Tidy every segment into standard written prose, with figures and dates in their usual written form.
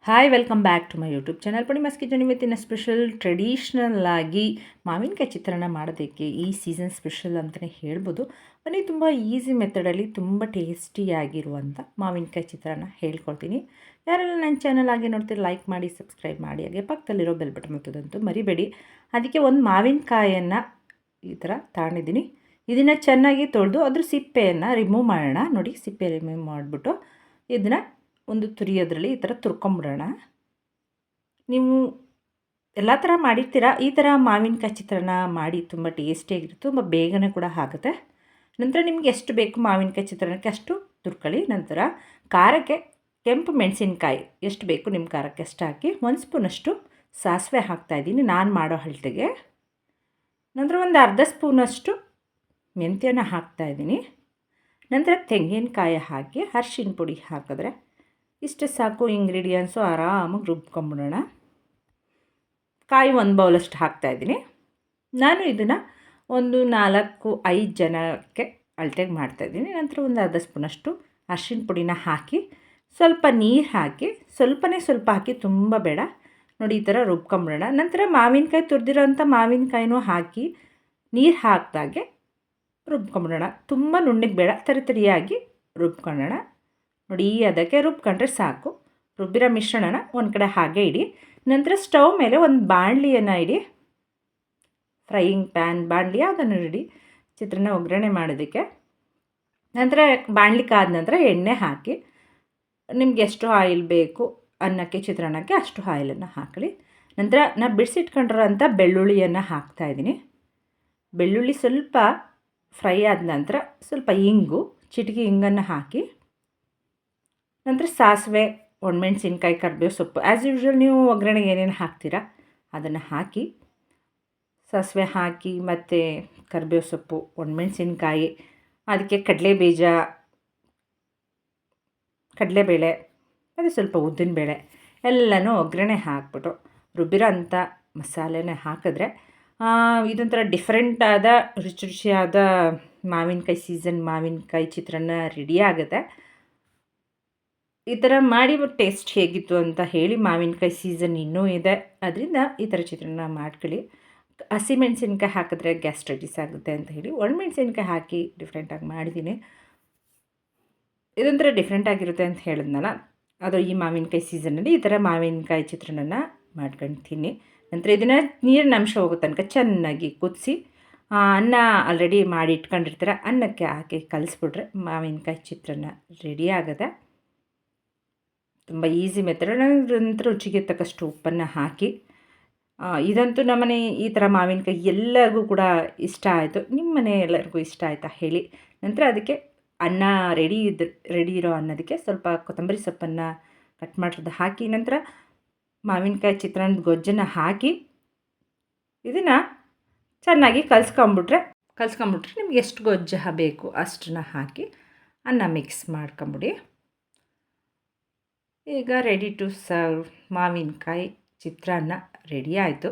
Hi welcome back to my YouTube channel Poornima's kitchen. ಇವತ್ತಿನ special traditional ಆಗಿ ಮಾವಿನಕಾಯಿ ಚಿತ್ರಾನ್ನ ಮಾಡೋದಕ್ಕೆ ಈ ಸೀಸನ್ ಸ್ಪೆಷಲ್ ಅಂತಲೇ ಹೇಳ್ಬೋದು. ಬನ್ನಿ, ತುಂಬ ಈಸಿ ಮೆಥಡಲ್ಲಿ ತುಂಬ ಟೇಸ್ಟಿಯಾಗಿರುವಂಥ ಮಾವಿನಕಾಯಿ ಚಿತ್ರಾನ್ನ ಹೇಳ್ಕೊಳ್ತೀನಿ. ಯಾರೆಲ್ಲ ನನ್ನ ಚಾನಲ್ ಆಗಿ ನೋಡ್ತೀರಿ ಲೈಕ್ ಮಾಡಿ, ಸಬ್ಸ್ಕ್ರೈಬ್ ಮಾಡಿ, ಹಾಗೆ ಪಕ್ಕದಲ್ಲಿರೋ ಬೆಲ್ ಬಟನ್ ಒತ್ತೋದಂತೂ ಮರಿಬೇಡಿ. ಅದಕ್ಕೆ ಒಂದು ಮಾವಿನಕಾಯನ್ನು ಈ ಥರ ತಗೊಂಡಿದ್ದೀನಿ. ಇದನ್ನು ಚೆನ್ನಾಗಿ ತೊಳೆದು ಅದ್ರ ಸಿಪ್ಪೆಯನ್ನು ರಿಮೂವ್ ಮಾಡೋಣ. ನೋಡಿ, ಸಿಪ್ಪೆ ರಿಮೂವ್ ಮಾಡಿಬಿಟ್ಟು ಇದನ್ನು ಒಂದು ತುರಿಯೋದ್ರಲ್ಲಿ ಈ ಥರ ತುರ್ಕೊಂಬಿಡೋಣ. ನೀವು ಎಲ್ಲ ಥರ ಮಾಡಿರ್ತೀರ, ಈ ಥರ ಮಾವಿನಕಾಯಿ ಚಿತ್ರಾನ್ನ ಮಾಡಿ ತುಂಬ ಟೇಸ್ಟಿಯಾಗಿರುತ್ತೆ, ತುಂಬ ಬೇಗನೆ ಕೂಡ ಆಗುತ್ತೆ. ನಂತರ ನಿಮ್ಗೆ ಎಷ್ಟು ಬೇಕು ಮಾವಿನಕಾಯಿ ಚಿತ್ರಾನ್ನಕ್ಕೆ ಅಷ್ಟು ತುರ್ಕೊಳ್ಳಿ. ನಂತರ ಖಾರಕ್ಕೆ ಕೆಂಪು ಮೆಣಸಿನ್ಕಾಯಿ ಎಷ್ಟು ಬೇಕು ನಿಮ್ಮ ಖಾರಕ್ಕೆ ಅಷ್ಟು ಹಾಕಿ, 1 ಸ್ಪೂನಷ್ಟು ಸಾಸಿವೆ ಹಾಕ್ತಾಯಿದ್ದೀನಿ ನಾನು ಮಾಡೋ ಅಳತೆಗೆ. ನಂತರ ಒಂದು ಅರ್ಧ ಸ್ಪೂನಷ್ಟು ಮೆಂತ್ಯನ ಹಾಕ್ತಾಯಿದ್ದೀನಿ. ನಂತರ ತೆಂಗಿನಕಾಯಿ ಹಾಕಿ ಅರಿಶಿನ ಪುಡಿ ಹಾಕಿದ್ರೆ ಇಷ್ಟು ಸಾಕು. ಇಂಗ್ರೀಡಿಯೆಂಟ್ಸು ಆರಾಮಾಗಿ ರುಬ್ಕೊಂಬಿಡೋಣ. ಕಾಯಿ 1 ಬೌಲಷ್ಟು ಹಾಕ್ತಾಯಿದ್ದೀನಿ. ನಾನು ಇದನ್ನು ಒಂದು 4-5 ಜನಕ್ಕೆ ಅಳತೆಗೆ ಮಾಡ್ತಾಯಿದ್ದೀನಿ. ನಂತರ ಒಂದು ಅರ್ಧ ಸ್ಪೂನಷ್ಟು ಅರಿಶಿನ ಪುಡಿನ ಹಾಕಿ ಸ್ವಲ್ಪ ನೀರು ಹಾಕಿ ಸ್ವಲ್ಪ ಹಾಕಿ, ತುಂಬ ಬೇಡ. ನೋಡಿ, ಈ ಥರ ರುಬ್ಕೊಂಬಿಡೋಣ. ನಂತರ ಮಾವಿನಕಾಯಿ ತುರಿದಿರೋಂಥ ಮಾವಿನಕಾಯಿನೂ ಹಾಕಿ ನೀರು ಹಾಕಿದಾಗೆ ರುಬ್ಕೊಂಬಿಡೋಣ. ತುಂಬ ನುಣ್ಣಗೆ ಬೇಡ, ತರಿಯಾಗಿ ರುಬ್ಕೊಳ್ಳೋಣ. ನೋಡಿ, ಅದಕ್ಕೆ ರುಬ್ಕೊಂಡ್ರೆ ಸಾಕು. ರುಬ್ಬಿರೋ ಮಿಶ್ರಣನ ಒಂದು ಕಡೆ ಹಾಗೆ ಇಡಿ. ನಂತರ ಸ್ಟವ್ ಮೇಲೆ ಒಂದು ಬಾಣಲಿಯನ್ನು ಇಡಿ. ಫ್ರೈಯಿಂಗ್ ಪ್ಯಾನ್ ಬಾಣಲಿ ಅದನ್ನು ಇಡಿ ಚಿತ್ರಾನ್ನ ಒಗ್ಗರಣೆ ಮಾಡೋದಕ್ಕೆ. ನಂತರ ಬಾಣಲಿ ಕಾದ ನಂತರ ಎಣ್ಣೆ ಹಾಕಿ, ನಿಮ್ಗೆ ಎಷ್ಟು ಆಯಿಲ್ ಬೇಕು ಅನ್ನಕ್ಕೆ ಚಿತ್ರಾನ್ನಕ್ಕೆ ಅಷ್ಟು ಆಯಿಲನ್ನು ಹಾಕಲಿ. ನಂತರ ನಾನು ಬಿಡಿಸಿಟ್ಕೊಂಡಿರೋಂಥ ಬೆಳ್ಳುಳ್ಳಿಯನ್ನು ಹಾಕ್ತಾಯಿದ್ದೀನಿ. ಬೆಳ್ಳುಳ್ಳಿ ಸ್ವಲ್ಪ ಫ್ರೈ ಆದ ನಂತರ ಸ್ವಲ್ಪ ಇಂಗು, ಚಿಟಿಕೆ ಇಂಗನ್ನು ಹಾಕಿ, ನಂತರ ಸಾಸಿವೆ, ಒಣಮೆಣ್ಸಿನ್ಕಾಯಿ, ಕರಿಬೇವು ಸೊಪ್ಪು ಆ್ಯಸ್ ಯೂಶ್ವಲ್ ನೀವು ಒಗ್ಗರಣೆಗೆ ಏನೇನು ಹಾಕ್ತೀರಾ ಅದನ್ನು ಹಾಕಿ, ಸಾಸಿವೆ ಹಾಕಿ ಮತ್ತು ಕರಿಬೇವು ಸೊಪ್ಪು, ಒಣಮೆಣ್ಸಿನ್ಕಾಯಿ, ಅದಕ್ಕೆ ಕಡಲೆಬೀಜ, ಕಡಲೆಬೇಳೆ ಮತ್ತು ಸ್ವಲ್ಪ ಉದ್ದಿನಬೇಳೆ ಎಲ್ಲನೂ ಒಗ್ಗರಣೆ ಹಾಕ್ಬಿಟ್ಟು ರುಬ್ಬಿರೋ ಅಂಥ ಮಸಾಲೆನ ಹಾಕಿದ್ರೆ ಇದೊಂಥರ ಡಿಫ್ರೆಂಟ್ ಆದ ರುಚಿಯಾದ ಮಾವಿನಕಾಯಿ ಸೀಸನ್ ಮಾವಿನಕಾಯಿ ಚಿತ್ರಾನ್ನ ರೆಡಿ ಆಗುತ್ತೆ. ಈ ಥರ ಮಾಡಿ ಟೇಸ್ಟ್ ಹೇಗಿತ್ತು ಅಂತ ಹೇಳಿ. ಮಾವಿನಕಾಯಿ ಸೀಸನ್ ಇನ್ನೂ ಇದೆ, ಅದರಿಂದ ಈ ಥರ ಚಿತ್ರಾನ್ನ ಮಾಡ್ಕೊಳ್ಳಿ. ಹಸಿಮೆಣ್ಸಿನ್ಕಾಯಿ ಹಾಕಿದ್ರೆ ಗ್ಯಾಸ್ಟ್ರೈಟಿಸ್ ಆಗುತ್ತೆ ಅಂತ ಹೇಳಿ ಒಣಮೆಣ್ಸಿನ್ಕಾಯಿ ಹಾಕಿ ಡಿಫ್ರೆಂಟಾಗಿ ಮಾಡಿದ್ದೀನಿ. ಇದೊಂಥರ ಡಿಫ್ರೆಂಟಾಗಿರುತ್ತೆ ಅಂತ ಹೇಳಿದ್ನಲ್ಲ, ಅದು ಈ ಮಾವಿನಕಾಯಿ ಸೀಸನಲ್ಲಿ ಈ ಥರ ಮಾವಿನಕಾಯಿ ಚಿತ್ರಾನ್ನ ಮಾಡ್ಕೊಳ್ತೀನಿ. ನಂತರ ಇದನ್ನು ನೀರಿನ ಅಂಶ ಹೋಗೋ ತನಕ ಚೆನ್ನಾಗಿ ಕುದಿಸಿ, ಅನ್ನ ಆಲ್ರೆಡಿ ಮಾಡಿ ಇಟ್ಕೊಂಡಿರ್ತೀರ ಅನ್ನಕ್ಕೆ ಹಾಕಿ ಕಲಿಸ್ಬಿಟ್ರೆ ಮಾವಿನಕಾಯಿ ಚಿತ್ರಾನ್ನ ರೆಡಿ ಆಗುತ್ತೆ. ತುಂಬ ಈಸಿ ಮೆಥಡ್. ನಂತರ ರುಚಿಗೆ ತಕ್ಕಷ್ಟು ಉಪ್ಪನ್ನು ಹಾಕಿ, ಇದಂತೂ ನಮ್ಮನೆ ಈ ಥರ ಮಾವಿನಕಾಯಿ ಎಲ್ಲರಿಗೂ ಕೂಡ ಇಷ್ಟ ಆಯಿತು. ನಿಮ್ಮ ಮನೆ ಎಲ್ಲರಿಗೂ ಇಷ್ಟ ಆಯಿತಾ ಹೇಳಿ. ನಂತರ ಅದಕ್ಕೆ ಅನ್ನ ರೆಡಿ ಇರೋ ಅನ್ನೋದಕ್ಕೆ ಸ್ವಲ್ಪ ಕೊತ್ತಂಬರಿ ಸೊಪ್ಪನ್ನು ಕಟ್ ಮಾಡಿರೋದು ಹಾಕಿ, ನಂತರ ಮಾವಿನಕಾಯಿ ಚಿತ್ರಾನ್ನದ ಗೊಜ್ಜನ್ನು ಹಾಕಿ ಇದನ್ನು ಚೆನ್ನಾಗಿ ಕಲಿಸ್ಕೊಂಬಿಟ್ರೆ ನಿಮ್ಗೆ ಎಷ್ಟು ಗೊಜ್ಜು ಬೇಕು ಅಷ್ಟನ್ನ ಹಾಕಿ ಅನ್ನ ಮಿಕ್ಸ್ ಮಾಡ್ಕೊಂಬಿಡಿ. ಈಗ ರೆಡಿ ಟು ಸರ್ವ್ ಮಾವಿನಕಾಯಿ ಚಿತ್ರಾನ್ನ ರೆಡಿ ಆಯಿತು.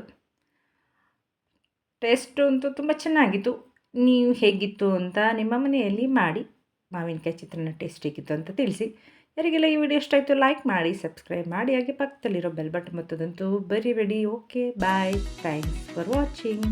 ಟೇಸ್ಟು ಅಂತೂ ತುಂಬ ಚೆನ್ನಾಗಿತ್ತು. ನೀವು ಹೇಗಿತ್ತು ಅಂತ ನಿಮ್ಮ ಮನೆಯಲ್ಲಿ ಮಾಡಿ ಮಾವಿನಕಾಯಿ ಚಿತ್ರಾನ್ನ ಟೇಸ್ಟ್ ಹೇಗಿತ್ತು ಅಂತ ತಿಳಿಸಿ. ಯಾರಿಗೆಲ್ಲ ಈ ವಿಡಿಯೋ ಇಷ್ಟ ಆಯಿತು ಲೈಕ್ ಮಾಡಿ, ಸಬ್ಸ್ಕ್ರೈಬ್ ಮಾಡಿ, ಹಾಗೆ ಪಕ್ಕದಲ್ಲಿರೋ ಬೆಲ್ ಬಟನ್ ಒತ್ತೋದಂತೂ ಬರಿಬೇಡಿ. Okay, bye, thanks for watching.